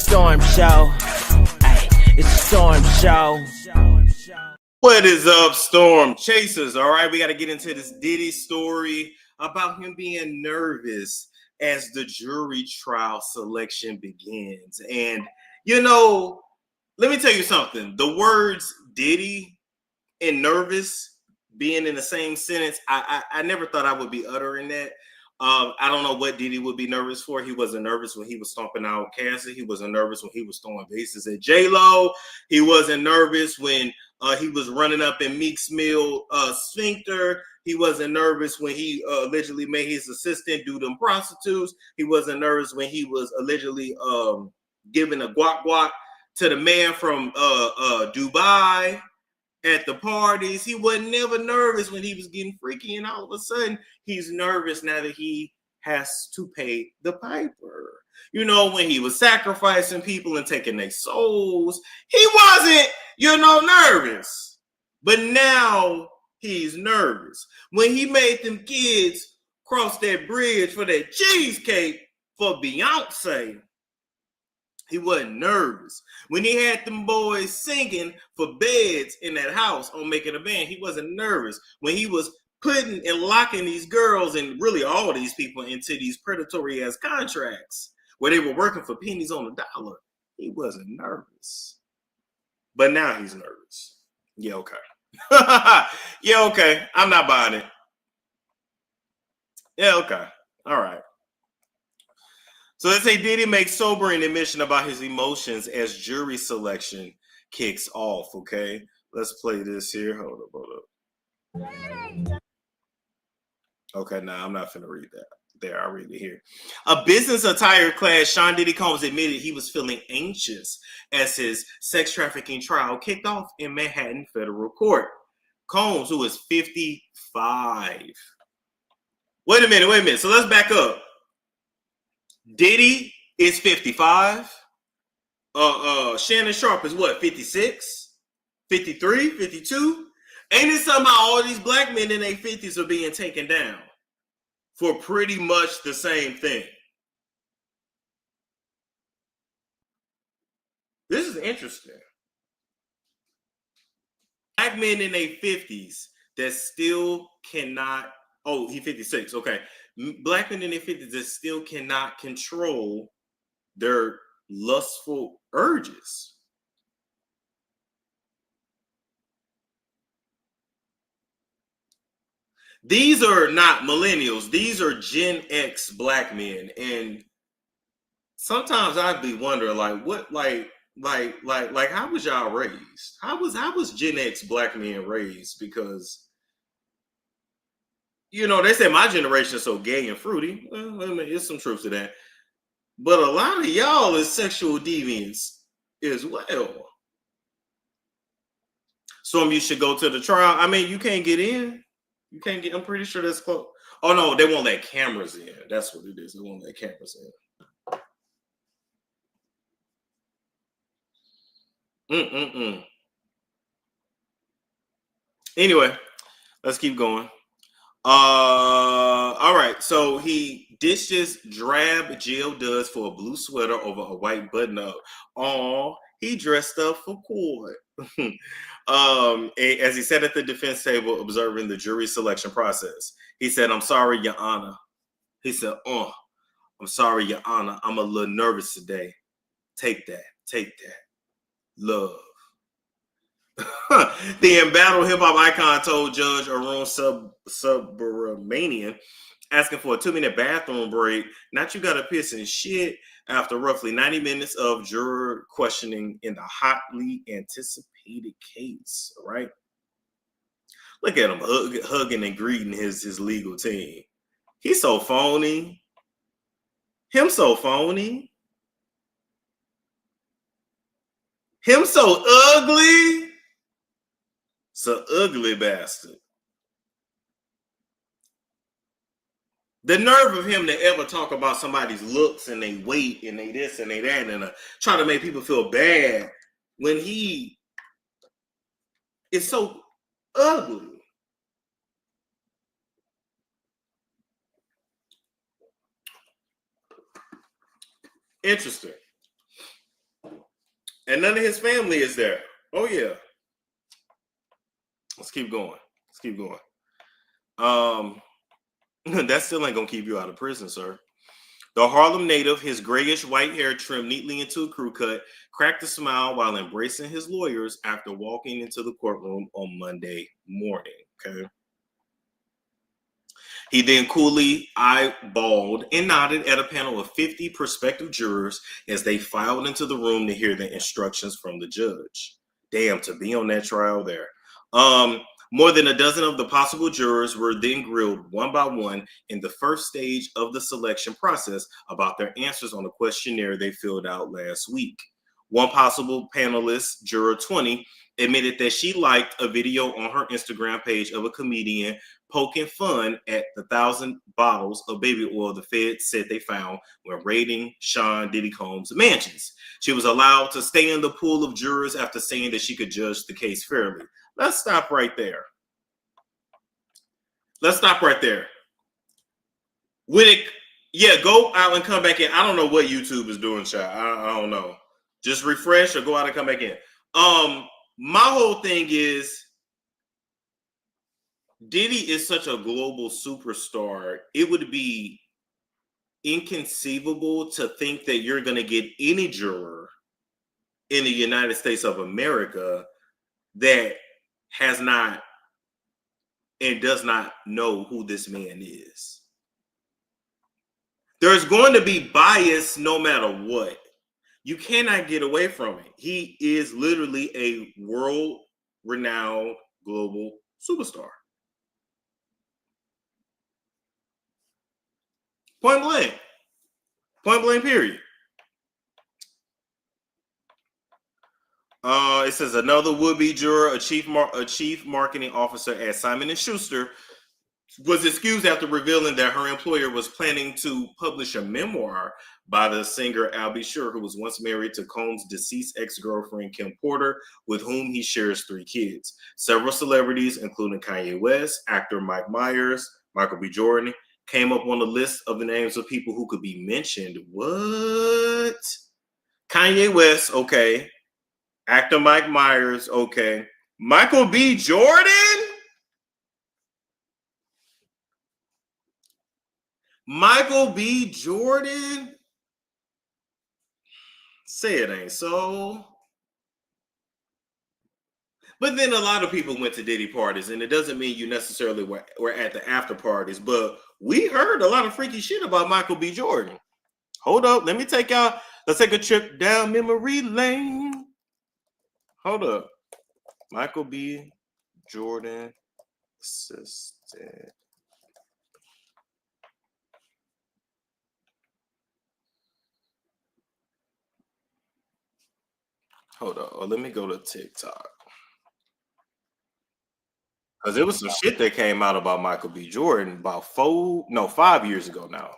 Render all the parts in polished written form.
storm show. Ay, it's a storm show. What is up, Storm Chasers? All right, we got to get into this Diddy story about him being nervous as the jury trial selection begins. And, you know, let me tell you something. The words Diddy and nervous being in the same sentence, I never thought I would be uttering that. I don't know what Diddy would be nervous for. He wasn't nervous when he was stomping out Cassie. He wasn't nervous when he was throwing bases at J-Lo. He wasn't nervous when he was running up in Meek's Mill sphincter. He wasn't nervous when he allegedly made his assistant do them prostitutes. He wasn't nervous when he was allegedly giving a guac to the man from Dubai at the parties. He wasn't never nervous when he was getting freaky, and all of a sudden he's nervous now that he has to pay the piper. You know, when he was sacrificing people and taking their souls, he wasn't, nervous. But now he's nervous. When he made them kids cross that bridge for that cheesecake for Beyonce, he wasn't nervous. When he had them boys singing for beds in that house on Making a Band, he wasn't nervous. When he was putting and locking these girls and really all these people into these predatory ass contracts where they were working for pennies on the dollar, he wasn't nervous. But now he's nervous. Yeah, okay. Yeah, okay. I'm not buying it. Yeah, okay. All right. So let's say Diddy makes sobering admission about his emotions as jury selection kicks off, okay? Let's play this here. Hold up. Okay, nah, I'm not finna read that. There, I'll read it here. A business attire class, Sean Diddy Combs admitted he was feeling anxious as his sex trafficking trial kicked off in Manhattan federal court. Combs, who is 55. Wait a minute. So let's back up. Diddy is 55. Shannon Sharpe is what, 56? 53? 52? Ain't it somehow all these black men in their 50s are being taken down for pretty much the same thing? This is interesting. Black men in their 50s that still cannot, he's 56, okay. Black men in their 50s that still cannot control their lustful urges. These are not millennials. These are Gen X black men. And sometimes I'd be wondering, how was y'all raised? How was Gen X black men raised? Because they say my generation is so gay and fruity. Well, there's some truth to that. But a lot of y'all is sexual deviants as well. Some you should go to the trial. I mean, you can't get in. You can't get. I'm pretty sure that's close. Oh no, they won't let cameras in. That's what it is. They won't let cameras in. Anyway, let's keep going. All right. So he ditches drab jail duds for a blue sweater over a white button-up. He dressed up for court. As he sat at the defense table observing the jury selection process, he said, "I'm sorry, Your Honor." He said, "I'm sorry, Your Honor. I'm a little nervous today. Take that. Love." The embattled hip-hop icon told Judge Arun Subramanian, asking for a 2-minute bathroom break, "Not you gotta piss and shit," after roughly 90 minutes of juror questioning in the hotly anticipated case, right? Look at him hugging and greeting his legal team. He's so phony. Him so phony. Him so ugly. It's an ugly bastard. The nerve of him to ever talk about somebody's looks and they weight and they this and they that and try to make people feel bad when he is so ugly. Interesting. And none of his family is there. Oh, yeah. Let's keep going. Let's keep going. That still ain't gonna keep you out of prison, sir. The Harlem native, his grayish white hair trimmed neatly into a crew cut, cracked a smile while embracing his lawyers after walking into the courtroom on Monday morning. Okay. He then coolly eyeballed and nodded at a panel of 50 prospective jurors as they filed into the room to hear the instructions from the judge. Damn, to be on that trial there. More than a dozen of the possible jurors were then grilled one by one in the first stage of the selection process about their answers on the questionnaire they filled out last week. One possible panelist, Juror 20, admitted that she liked a video on her Instagram page of a comedian poking fun at the 1,000 bottles of baby oil the feds said they found when raiding Sean Diddy Combs' mansions. She was allowed to stay in the pool of jurors after saying that she could judge the case fairly. Let's stop right there. Let's stop right there. Go out and come back in. I don't know what YouTube is doing, child. I don't know. Just refresh or go out and come back in. My whole thing is Diddy is such a global superstar. It would be inconceivable to think that you're going to get any juror in the United States of America that has not and does not know who this man is. There's going to be bias no matter what. You cannot get away from it. He is literally a world-renowned global superstar. Point blank. Point blank, period. It says another would-be juror, a chief marketing officer at Simon & Schuster, was excused after revealing that her employer was planning to publish a memoir by the singer Al B. Sure, who was once married to Combs' deceased ex-girlfriend Kim Porter, with whom he shares 3 kids. Several celebrities, including Kanye West, actor Mike Myers, Michael B. Jordan, came up on the list of the names of people who could be mentioned. What? Kanye West, okay. Actor Mike Myers, okay. Michael B. Jordan? Michael B. Jordan? Say it ain't so. But then a lot of people went to Diddy parties, and it doesn't mean you necessarily were at the after parties, but we heard a lot of freaky shit about Michael B. Jordan. Hold up, let's take a trip down memory lane. Hold up. Michael B. Jordan assistant. Hold on. Let me go to TikTok. Because there was some shit that came out about Michael B. Jordan about 5 years ago now.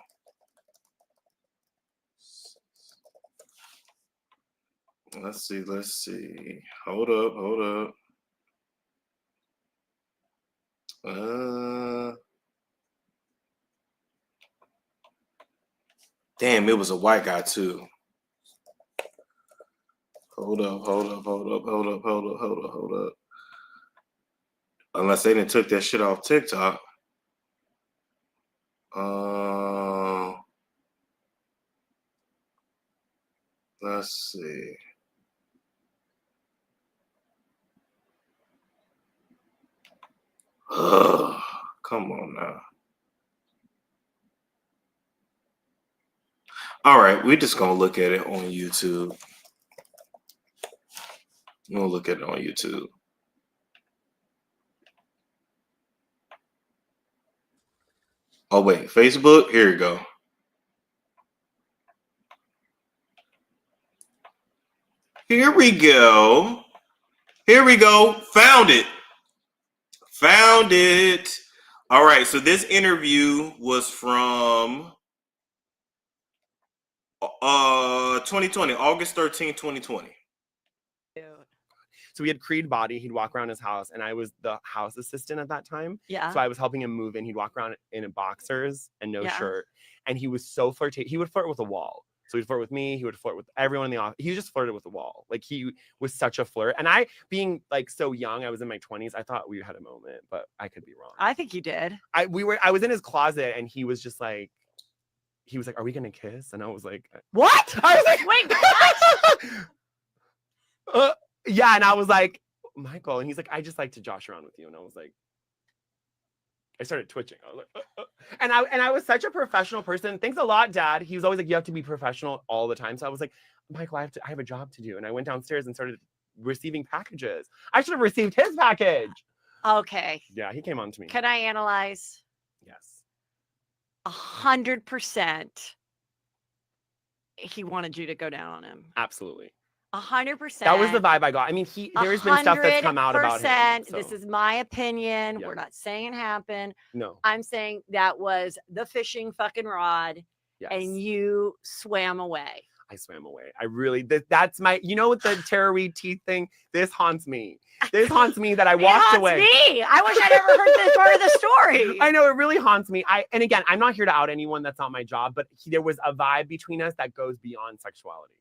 Let's see. Hold up. Damn, it was a white guy too. Hold up. Unless they didn't took that shit off TikTok. Let's see. Come on now. All right, we're just gonna look at it on YouTube. We'll look at it on YouTube. Oh wait, Facebook. Here you go. Here we go. Found it. All right, so this interview was from 2020, August 13, 2020. So we had Creed Body. He'd walk around his house, and I was the house assistant at that time. Yeah. So I was helping him move in. He'd walk around in boxers and no shirt, and he was so flirtatious. He would flirt with a wall. So he'd flirt with me. He would flirt with everyone in the office. He just flirted with the wall. Like he was such a flirt. And I, being like so young, I was in my 20s. I thought we had a moment, but I could be wrong. I think you did. I was in his closet and he was just like, are we gonna kiss? And I was like, what? I was like, wait, what? Yeah, and I was like, Michael, and he's like, I just like to josh around with you, and I was like, I started twitching. I was like, and I was such a professional person. Thanks a lot, Dad. He was always like, you have to be professional all the time. So I was like, Michael, I have a job to do, and I went downstairs and started receiving packages. I should have received his package. Okay. Yeah, he came on to me. Can I analyze? Yes. 100%. He wanted you to go down on him. Absolutely. 100%. That was the vibe I got. I mean, there's been stuff that's come out about him. So. This is my opinion. Yeah. We're not saying it happened. No. I'm saying that was the fishing fucking rod, Yes. and you swam away. I swam away. I really, that's my, you know what the tarot read teeth thing? This haunts me. This haunts me that I walked away. Me. I wish I'd ever heard this part of the story. I know, it really haunts me. And again, I'm not here to out anyone. That's not my job. But there was a vibe between us that goes beyond sexuality.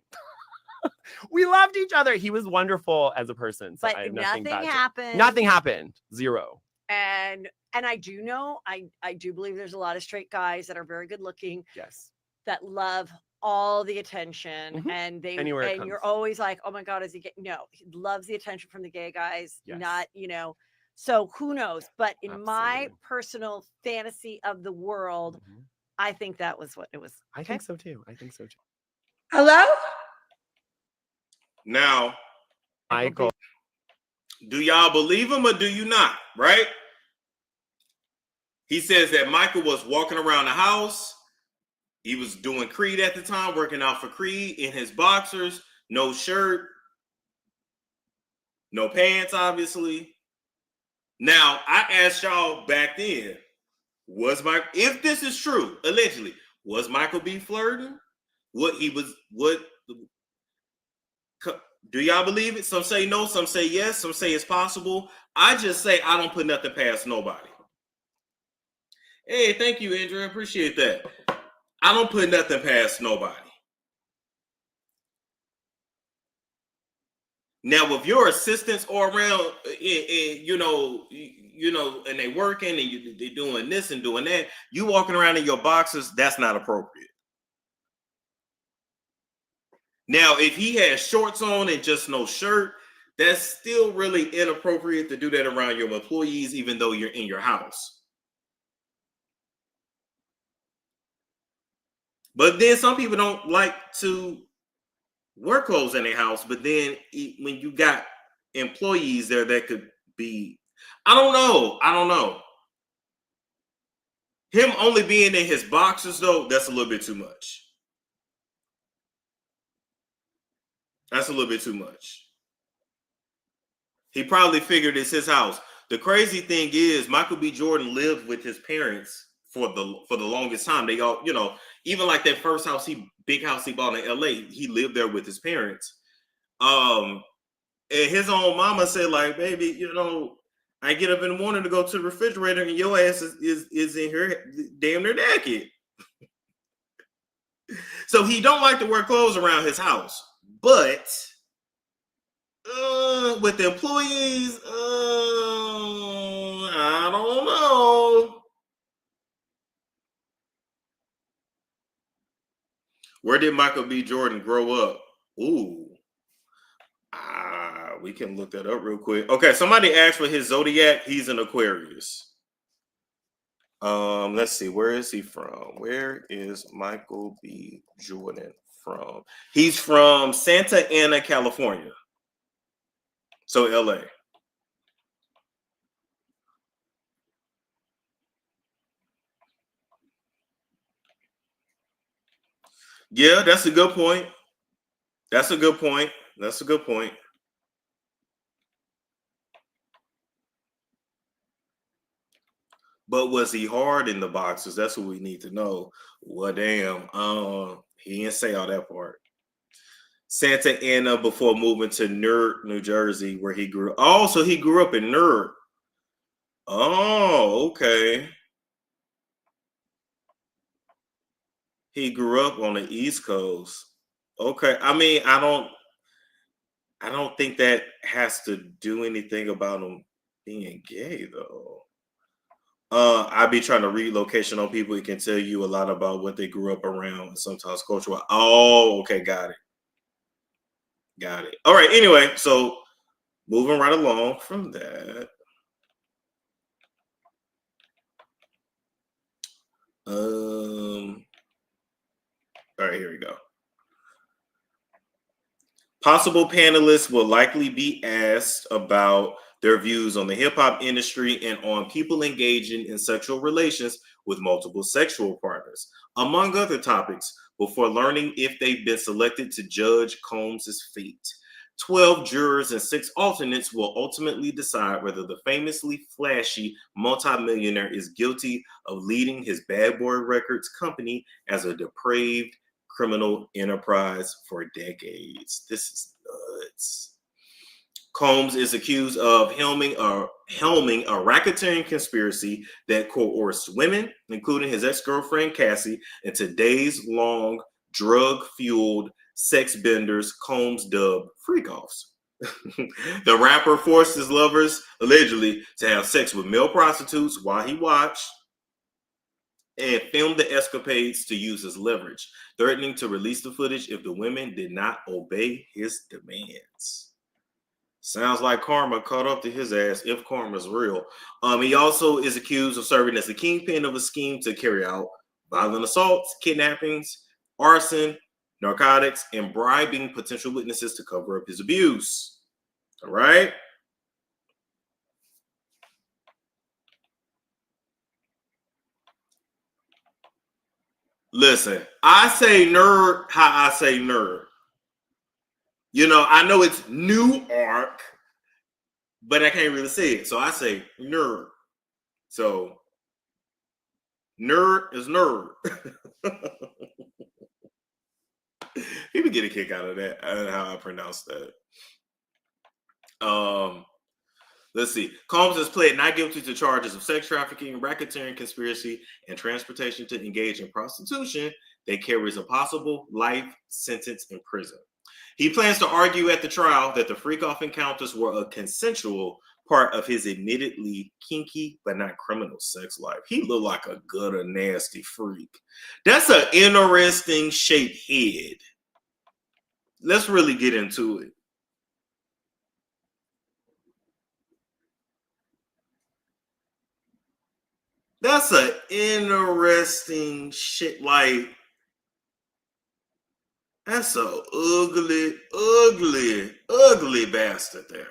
We loved each other. He was wonderful as a person. So but I have nothing bad happened. Nothing happened. Zero. And I do know, I do believe there's a lot of straight guys that are very good looking. Yes. That love all the attention, Mhm. and Anywhere it and you're comes. always like, oh my God, is he gay? No, he loves the attention from the gay guys. Yes. Not, so who knows? But in my Absolutely. personal fantasy of the world, Mhm. I think that was what it was. I think so too. I think so too. Hello? Now, Michael. do y'all believe him or do you not? Right? He says that Michael was walking around the house. He was doing Creed at the time, working out for Creed in his boxers, no shirt, no pants, obviously. Now, I asked y'all back then, if this is true, allegedly, was Michael B flirting? Do y'all believe it? Some say no, some say yes, some say it's possible. I just say I don't put nothing past nobody. Hey, thank you, Andrew. I appreciate that. I don't put nothing past nobody. Now, if your assistants are around, and they working and they're doing this and doing that, you walking around in your boxers, that's not appropriate. Now, if he has shorts on and just no shirt, that's still really inappropriate to do that around your employees, even though you're in your house. But then some people don't like to wear clothes in their house. But then when you got employees there, that could be, I don't know. Him only being in his boxers, though, that's a little bit too much. That's a little bit too much. He probably figured it's his house. The crazy thing is, Michael B. Jordan lived with his parents for the longest time. They all, even like that first big house he bought in LA, he lived there with his parents. And his own mama said, like, baby, I get up in the morning to go to the refrigerator and your ass is in here damn near naked. So he don't like to wear clothes around his house. But with the employees, I don't know. Where did Michael B. Jordan grow up? Ooh. We can look that up real quick. Okay, somebody asked for his zodiac. He's an Aquarius. Let's see. Where is he from? Where is Michael B. Jordan from? He's from Santa Ana, California. So LA. Yeah, that's a good point. That's a good point. But was he hard in the boxes? That's what we need to know. Well, damn. He didn't say all that part. Santa Ana before moving to Newark, New Jersey, where he grew. Oh, so he grew up in Newark. Oh, okay. He grew up on the East Coast. Okay. I mean, I don't think that has to do anything about him being gay though. I be trying to read location on people. It can tell you a lot about what they grew up around and sometimes cultural. Oh, okay, got it. Got it. All right, anyway, so moving right along from that. All right, here we go. Possible panelists will likely be asked about their views on the hip hop industry and on people engaging in sexual relations with multiple sexual partners, among other topics, before learning if they've been selected to judge Combs' fate. 12 jurors and 6 alternates will ultimately decide whether the famously flashy multimillionaire is guilty of leading his Bad Boy Records company as a depraved criminal enterprise for decades. This is nuts. Combs is accused of helming a racketeering conspiracy that coerced women, including his ex-girlfriend Cassie, into days-long drug-fueled sex benders Combs dubbed freak-offs. The rapper forced his lovers, allegedly, to have sex with male prostitutes while he watched and filmed the escapades to use as leverage, threatening to release the footage if the women did not obey his demands. Sounds like karma caught up to his ass, if karma's real. He also is accused of serving as the kingpin of a scheme to carry out violent assaults, kidnappings, arson, narcotics, and bribing potential witnesses to cover up his abuse. All right? Listen, I say nerd how I say nerd. You know, I know it's new arc, but I can't really say it. So I say nerd. So nerd is nerd. People get a kick out of that. I don't know how I pronounce that. Let's see. Combs has pled not guilty to charges of sex trafficking, racketeering, conspiracy, and transportation to engage in prostitution that carries a possible life sentence in prison. He plans to argue at the trial that the freak-off encounters were a consensual part of his admittedly kinky but not criminal sex life. He looked like a gutter nasty freak. That's an interesting shaped head. Let's really get into it. That's an interesting shit. Like, that's a ugly, ugly, ugly bastard there.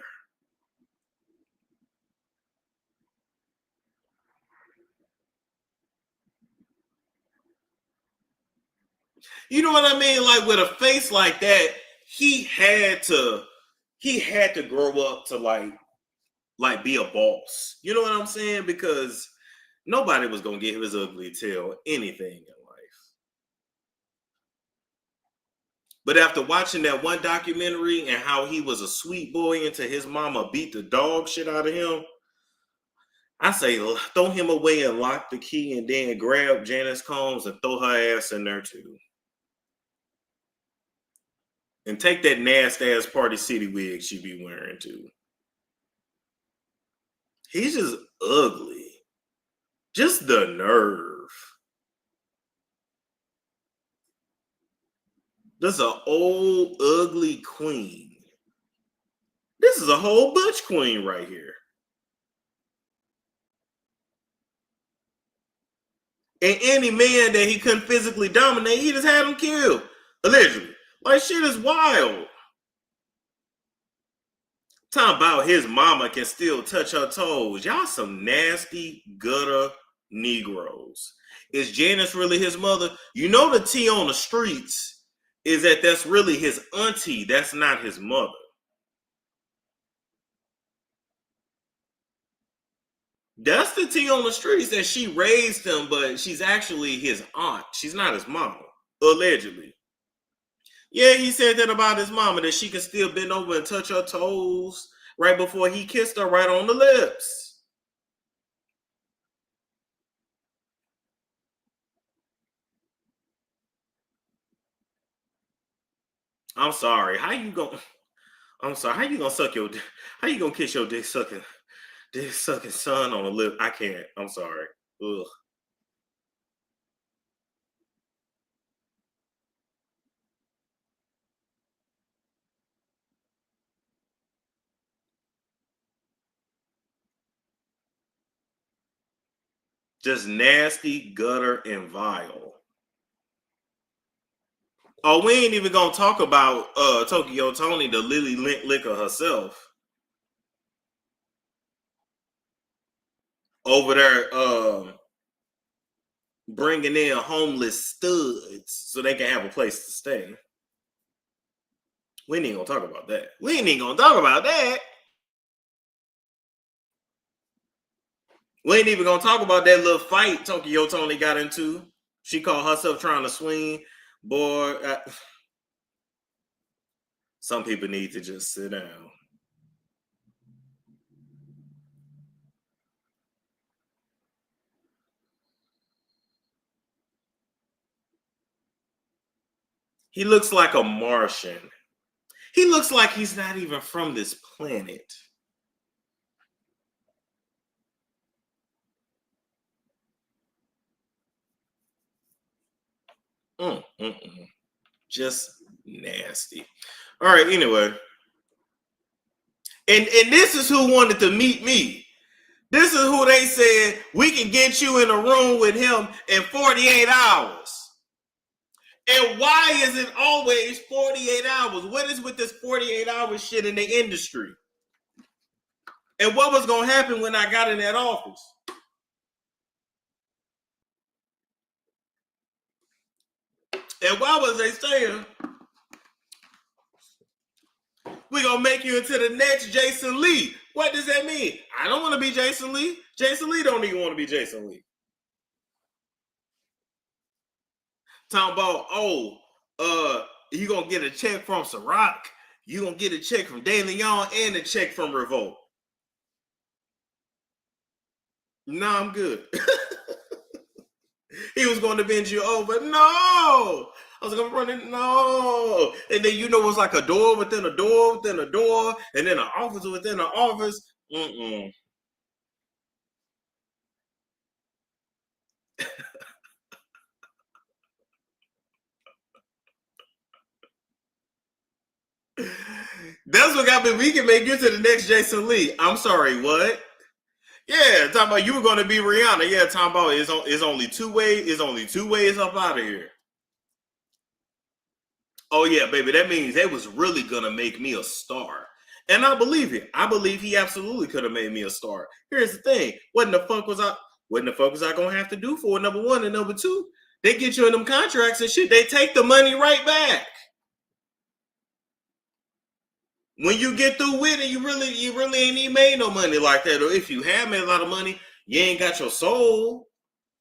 You know what I mean? Like, with a face like that, he had to grow up to like be a boss. You know what I'm saying? Because nobody was gonna give his ugly tail anything in life. But after watching that one documentary and how he was a sweet boy until his mama beat the dog shit out of him, I say throw him away and lock the key and then grab Janice Combs and throw her ass in there too. And take that nasty ass Party City wig she be wearing too. He's just ugly. Just the nerve. This is an old, ugly queen. This is a whole butch queen right here. And any man that he couldn't physically dominate, he just had him killed. Allegedly. Like, shit is wild. Talking about his mama can still touch her toes. Y'all some nasty gutter Negroes. Is Janice really his mother? You know the tea on the streets is that that's really his auntie. That's not his mother. That's the tea on the streets that she raised him, but she's actually his aunt. She's not his mama, allegedly. Yeah, he said that about his mama, that she could still bend over and touch her toes right before he kissed her right on the lips. I'm sorry. How you gonna suck your? How you gonna kiss your dick sucking son on the lip? I can't. I'm sorry. Ugh. Just nasty, gutter, and vile. Oh, we ain't even gonna talk about Tokyo Tony, the Lily Liquor herself, over there bringing in homeless studs so they can have a place to stay. We ain't gonna talk about that. We ain't even gonna talk about that. We ain't even gonna talk about that little fight Tokyo Tony got into. She called herself trying to swing. Boy, some people need to just sit down. He looks like a Martian. He looks like he's not even from this planet. Just nasty. All right, anyway. And this is who wanted to meet me. This is who they said we can get you in a room with him in 48 hours. And why is it always 48 hours? What is with this 48-hour shit in the industry? And what was going to happen when I got in that office? And why was they saying, we're going to make you into the next Jason Lee? What does that mean? I don't want to be Jason Lee. Jason Lee don't even want to be Jason Lee. Talking about, you going to get a check from Ciroc. You going to get a check from De Leon and a check from Revolt. Nah, I'm good. He was going to bend you over. No. I was going to run in. No. And then, it was like a door within a door within a door. And then an office within an office. That's what got me. We can make you to the next Jason Lee. I'm sorry, what? Yeah, talking about you were going to be Rihanna. Yeah, talking about it's only two ways. It's only two ways up out of here. Oh yeah, baby. That means they was really gonna make me a star, and I believe it. I believe he absolutely could have made me a star. Here's the thing: what the fuck was I gonna have to do for it? Number one and number two, they get you in them contracts and shit. They take the money right back. When you get through with it, you really ain't even made no money like that. Or if you have made a lot of money, you ain't got your soul.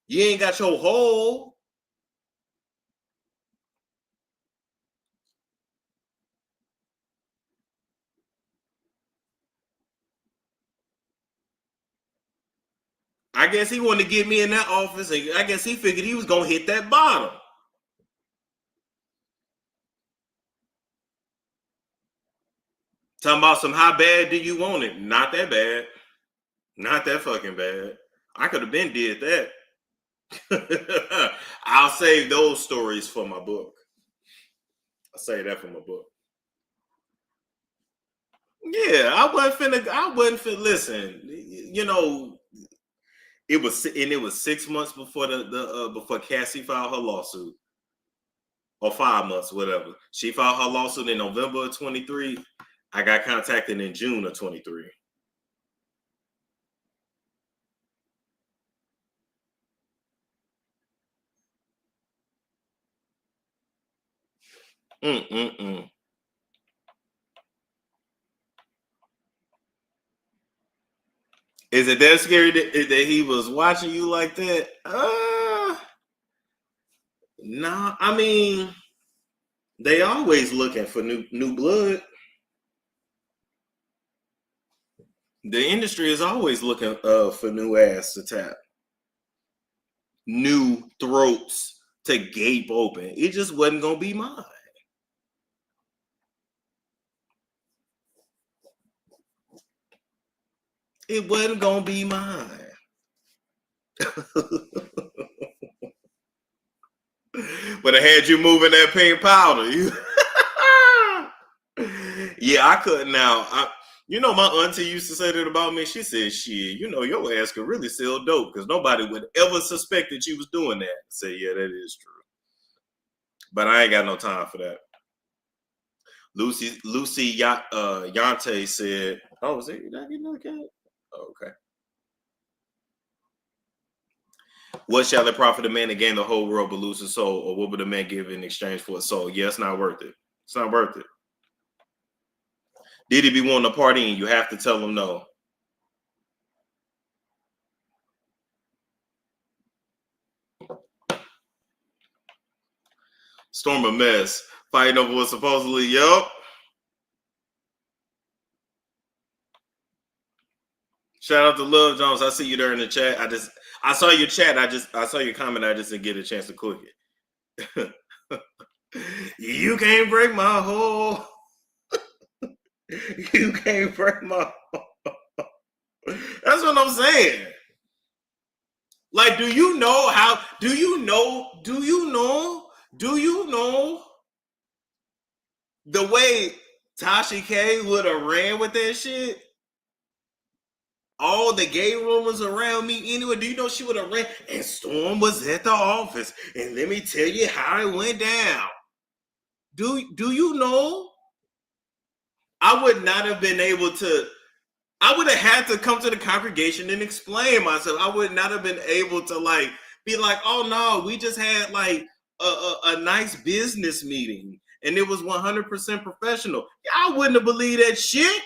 You ain't got your whole. I guess he wanted to get me in that office, and I guess he figured he was gonna hit that bottom. Talking about some how bad do you want it? Not that bad. Not that fucking bad. I could have been did that. I'll save those stories for my book. I'll save that for my book. Yeah, I wasn't finna listen. It was 6 months before before Cassie filed her lawsuit. Or 5 months, whatever. She filed her lawsuit in November of 23. I got contacted in June of 23. Is it that scary that he was watching you like that? No, I mean, they always looking for new blood. The industry is always looking for new ass to tap, new throats to gape open. It just wasn't gonna be mine. It wasn't gonna be mine. But I had you moving that pink powder. Yeah, I couldn't now. My auntie used to say that about me. She said, shit, your ass could really sell dope because nobody would ever suspect that you was doing that. I said, yeah, that is true. But I ain't got no time for that. Lucy Yante said, oh, is it? Did I get another cat? Oh, okay. What shall it profit a man to gain the whole world but lose his soul? Or what would a man give in exchange for a soul? Yeah, it's not worth it. It's not worth it. Diddy be wanting to party and you have to tell him no. Storm a mess. Fighting over what supposedly, yup. Shout out to Love Jones. I see you there in the chat. I saw your chat. I saw your comment. I just didn't get a chance to click it. You can't break my hole. You can't break my hole. That's what I'm saying. Like, do you know the way Tasha K would have ran with that shit? All the gay rumors around me anyway. Do you know she would have ran? And Storm was at the office. And let me tell you how it went down. Do you know? I would not have been able to. I would have had to come to the congregation and explain myself. I would not have been able to be like, oh no, we just had a nice business meeting and it was 100% professional. I wouldn't have believed that shit.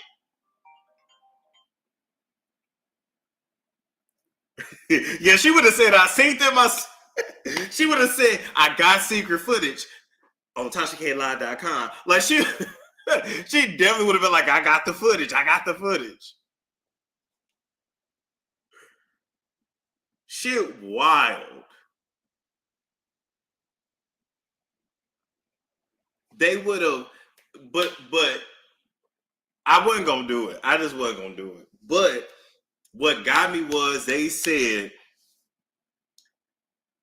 Yeah, she would have said, I seen them. She would have said, I got secret footage on TashaKLive.com. Like she definitely would have been like, I got the footage. I got the footage. Shit wild. They would have, but I wasn't gonna do it. I just wasn't gonna do it. But what got me was they said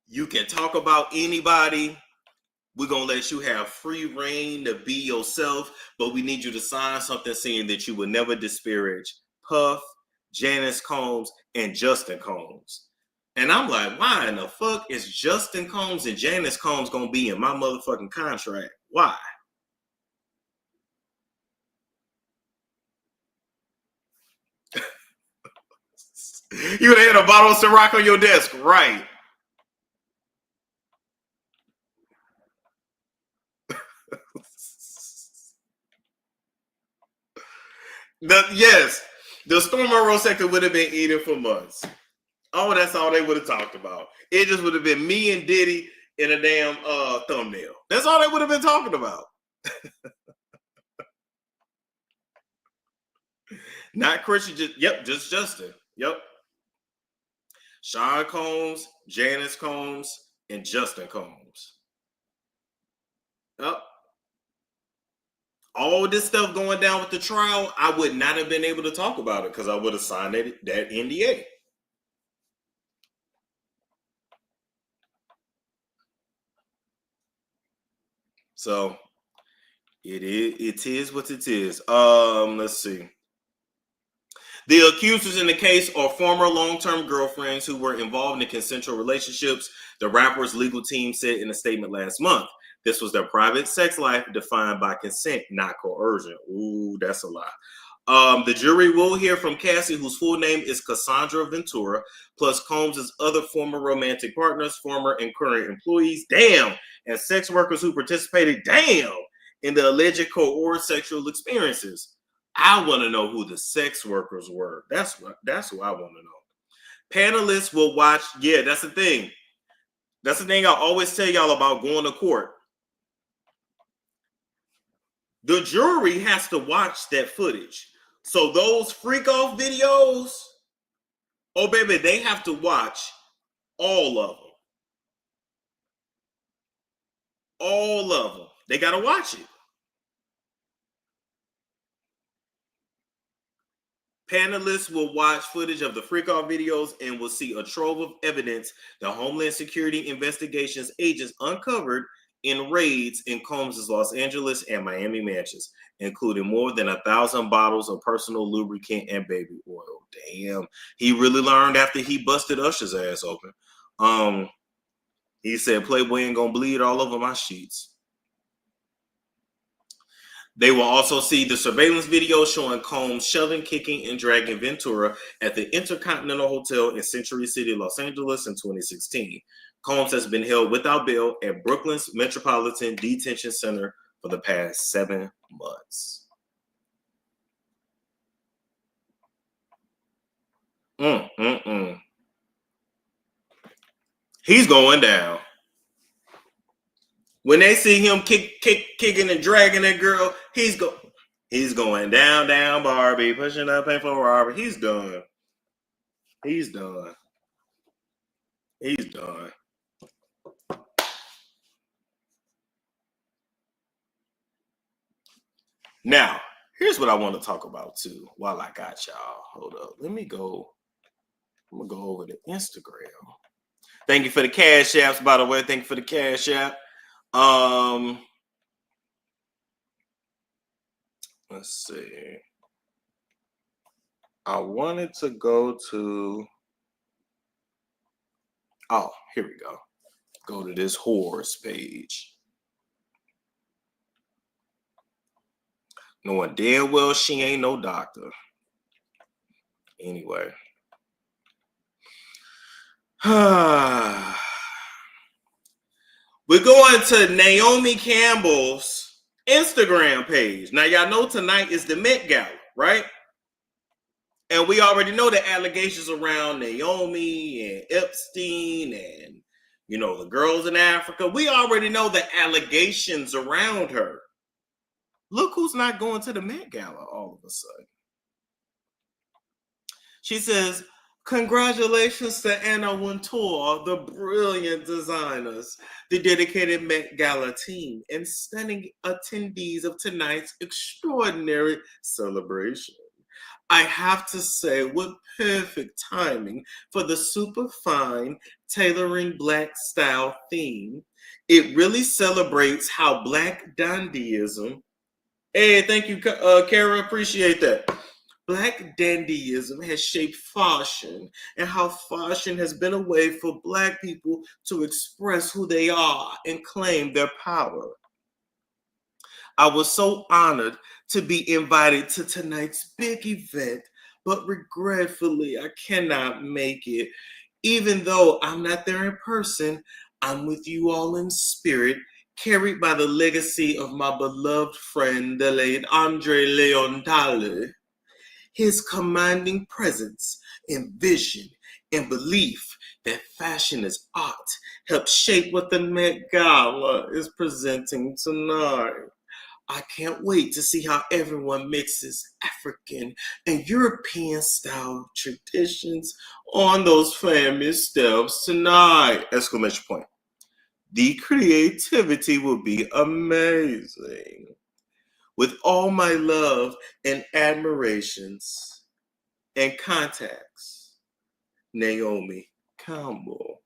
you can talk about anybody. We're gonna let you have free reign to be yourself, but we need you to sign something saying that you will never disparage Puff, Janice Combs, and Justin Combs. And I'm like, why in the fuck is Justin Combs and Janice Combs gonna be in my motherfucking contract? Why? You would have had a bottle of Ciroc on your desk, right? The Storm Monroe sector would have been eating for months. Oh, that's all they would have talked about. It just would have been me and Diddy in a damn thumbnail. That's all they would have been talking about. Not Christian, just Justin. Yep. Sean Combs, Janice Combs, and Justin Combs. Yep. All this stuff going down with the trial, I would not have been able to talk about it because I would have signed that NDA. So it is what it is. Let's see. The accusers in the case are former long-term girlfriends who were involved in consensual relationships, the rapper's legal team said in a statement last month. This was their private sex life defined by consent, not coercion. Ooh, that's a lie. The jury will hear from Cassie, whose full name is Cassandra Ventura, plus Combs' other former romantic partners, former and current employees, and sex workers who participated, in the alleged coerced sexual experiences. I want to know who the sex workers were. That's who I want to know. Panelists will watch. Yeah, that's the thing. That's the thing I always tell y'all about going to court. The jury has to watch that footage. So those freak off videos, oh baby, they have to watch all of them. All of them. They got to watch it. Panelists will watch footage of the freak-off videos and will see a trove of evidence the Homeland Security Investigations agents uncovered in raids in Combs' Los Angeles and Miami mansions, including more than 1,000 bottles of personal lubricant and baby oil. Damn, he really learned after he busted Usher's ass open. He said, Playboy ain't gonna bleed all over my sheets. They will also see the surveillance video showing Combs shoving, kicking, and dragging Ventura at the Intercontinental Hotel in Century City, Los Angeles in 2016. Combs has been held without bail at Brooklyn's Metropolitan Detention Center for the past 7 months. He's going down. When they see him kicking and dragging that girl, he's going down, Barbie, pushing up painful Robert. He's done. Now, here's what I want to talk about too. While I got y'all, hold up. I'm gonna go over to Instagram. Thank you for the cash apps, by the way. Thank you for the cash app. Let's see. I wanted to go to. Oh, here we go. Go to this horrors page. Knowing damn well she ain't no doctor. Anyway. We're going to Naomi Campbell's Instagram page. Now, y'all know tonight is the Met Gala, right? And we already know the allegations around Naomi and Epstein and, the girls in Africa. We already know the allegations around her. Look who's not going to the Met Gala all of a sudden. She says, congratulations to Anna Wintour, the brilliant designers, the dedicated Met Gala team, and stunning attendees of tonight's extraordinary celebration. I have to say, what perfect timing for the super fine tailoring Black style theme. It really celebrates how Black dandyism. Hey, thank you, Kara. Appreciate that. Black dandyism has shaped fashion and how fashion has been a way for Black people to express who they are and claim their power. I was so honored to be invited to tonight's big event, but regretfully, I cannot make it. Even though I'm not there in person, I'm with you all in spirit, carried by the legacy of my beloved friend, the late Andre Leon Dale. His commanding presence and vision and belief that fashion is art helped shape what the Met Gala is presenting tonight. I can't wait to see how everyone mixes African and European style traditions on those famous steps tonight! Exclamation point. The creativity will be amazing. With all my love and admirations and contacts, Naomi Campbell.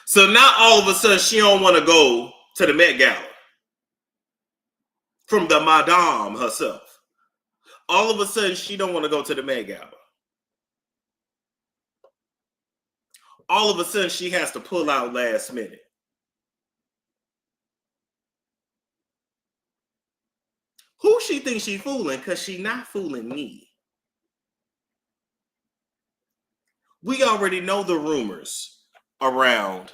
So now all of a sudden she don't want to go to the Met Gala from the Madame herself. All of a sudden she don't want to go to the Met Gala. All of a sudden she has to pull out last minute. Who she thinks she fooling? Because she not fooling me. We already know the rumors around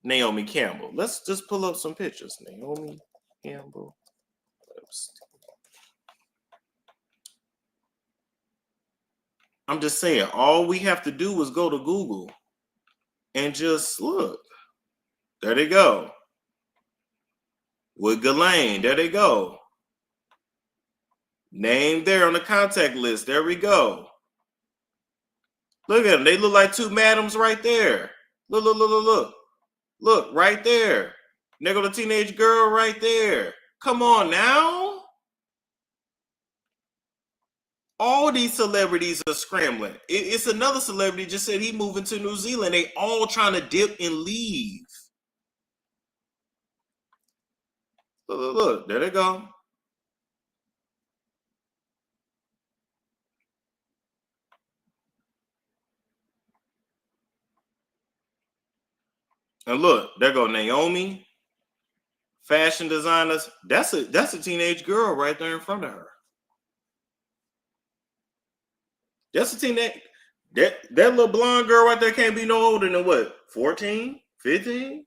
Naomi Campbell. Let's just pull up some pictures. Naomi Campbell. I'm just saying, all we have to do is go to Google and just look. There they go. With Ghislaine, there they go. Name there on the contact list. There we go. Look at them. They look like two madams right there. Look. Look, right there. There go the teenage girl right there. Come on now. All these celebrities are scrambling. It's another celebrity just said he moving to New Zealand. They all trying to dip and leave. Look, there they go. And look, there go Naomi, fashion designers. That's a teenage girl right there in front of her. That's a teenage. That little blonde girl right there can't be no older than what? 14, 15?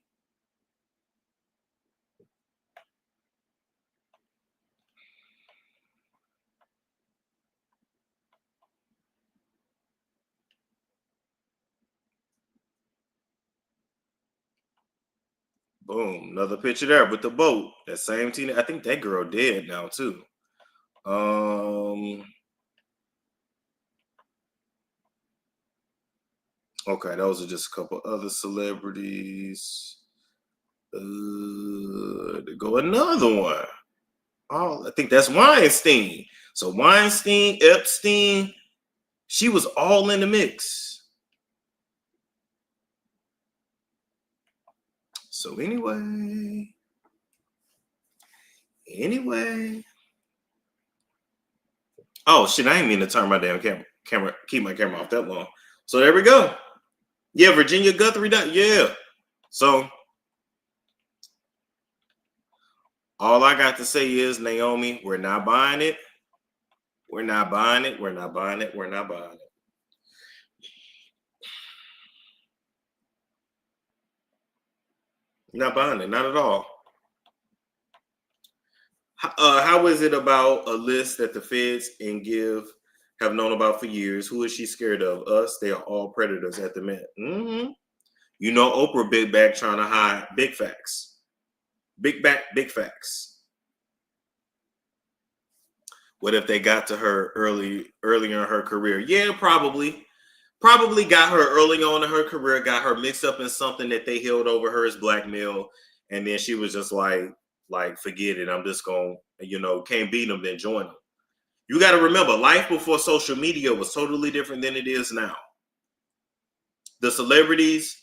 Boom, another picture there with the boat. That same teen. I think that girl dead now too. Okay, those are just a couple other celebrities. There go another one. Oh, I think that's Weinstein. So Weinstein, Epstein, she was all in the mix. So anyway. Oh shit, I ain't mean to turn my damn camera, keep my camera off that long. So there we go. Yeah, Virginia Guthrie, yeah. So all I got to say is, Naomi, we're not buying it. We're not buying it. We're not buying it. We're not buying it. Not buying it. Not at all. How is it about a list that the feds and have known about for years? Who is she scared of? Us? They are all predators at the Met. Mm-hmm. You know, Oprah big back trying to hide big facts. Big back, big facts. What if they got to her earlier in her career? Yeah, probably. Probably got her early on in her career, got her mixed up in something that they held over her as blackmail. And then she was just like, forget it. I'm just going to, can't beat them, then join them. You got to remember, life before social media was totally different than it is now. The celebrities,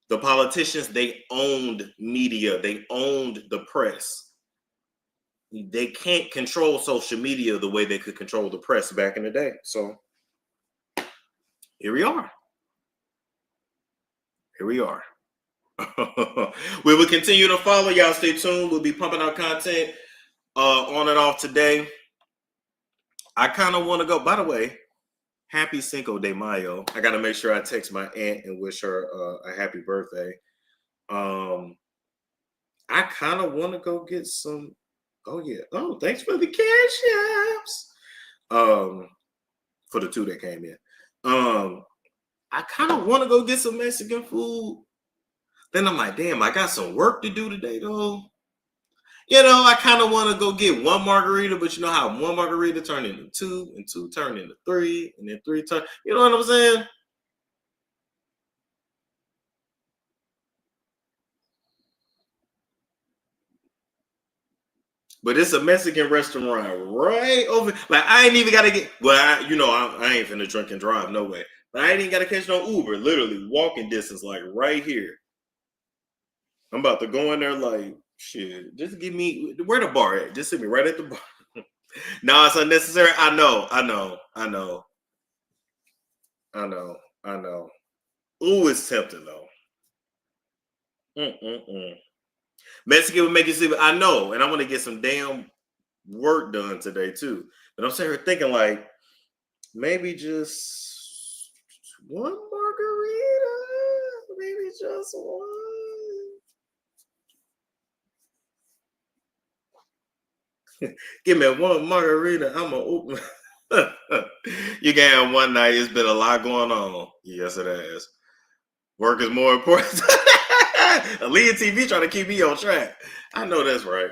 the politicians, they owned media. They owned the press. They can't control social media the way they could control the press back in the day. So here we are. We will continue to follow. Y'all stay tuned. We'll be pumping out content on and off today. I kind of want to go. By the way, happy Cinco de Mayo. I got to make sure I text my aunt and wish her a happy birthday. I kind of want to go get some. Oh, yeah. Oh, thanks for the cash apps. For the two that came in. I kind of want to go get some Mexican food. Then I'm like, damn, I got some work to do today, though. I kind of want to go get one margarita, but you know how one margarita turned into two, and two turned into three, and then three turned. You know what I'm saying? But it's a Mexican restaurant right over. Like, I ain't even got to get. Well, I ain't finna drink and drive, no way. But I ain't even got to catch no Uber. Literally walking distance, like right here. I'm about to go in there, like, shit. Just give me where the bar at. Just sit me right at the bar. No, it's unnecessary. I know. Ooh, it's tempting though. Mexican would make you see. I know, and I want to get some damn work done today too. But I'm sitting here thinking, like, maybe just one margarita, maybe just one. Give me one margarita. I'm gonna open. You can have one night. It's been a lot going on. Yes, it has. Work is more important. Aaliyah TV trying to keep me on track. I know that's right.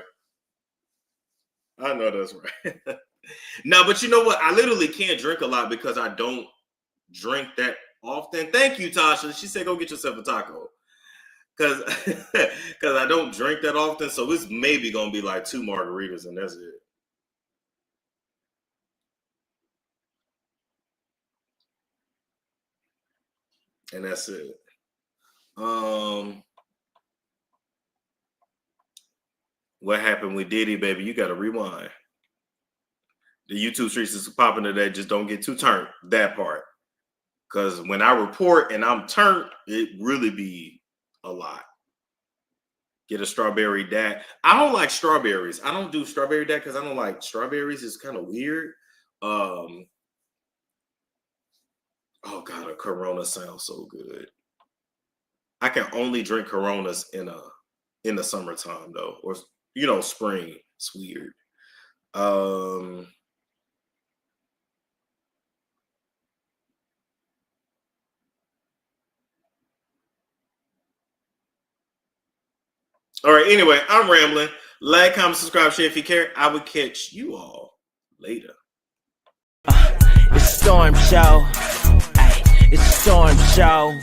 No, but you know what? I literally can't drink a lot because I don't drink that often. Thank you, Tasha. She said, go get yourself a taco. Cause I don't drink that often, so it's maybe gonna be like 2 margaritas and that's it. And that's it. What happened with Diddy, baby? You gotta rewind. The YouTube streets is popping today. Just don't get too turned. That part. Because when I report and I'm turned, it really be a lot. Get a strawberry dat. I don't like strawberries. I don't do strawberry dat because I don't like strawberries. It's kind of weird. Oh God, a Corona sounds so good. I can only drink Coronas in the summertime though, or spring. It's weird. All right, anyway, I'm rambling. Like, comment, subscribe, share if you care. I would catch you all later. It's Storm Show. Ay, it's Storm Show.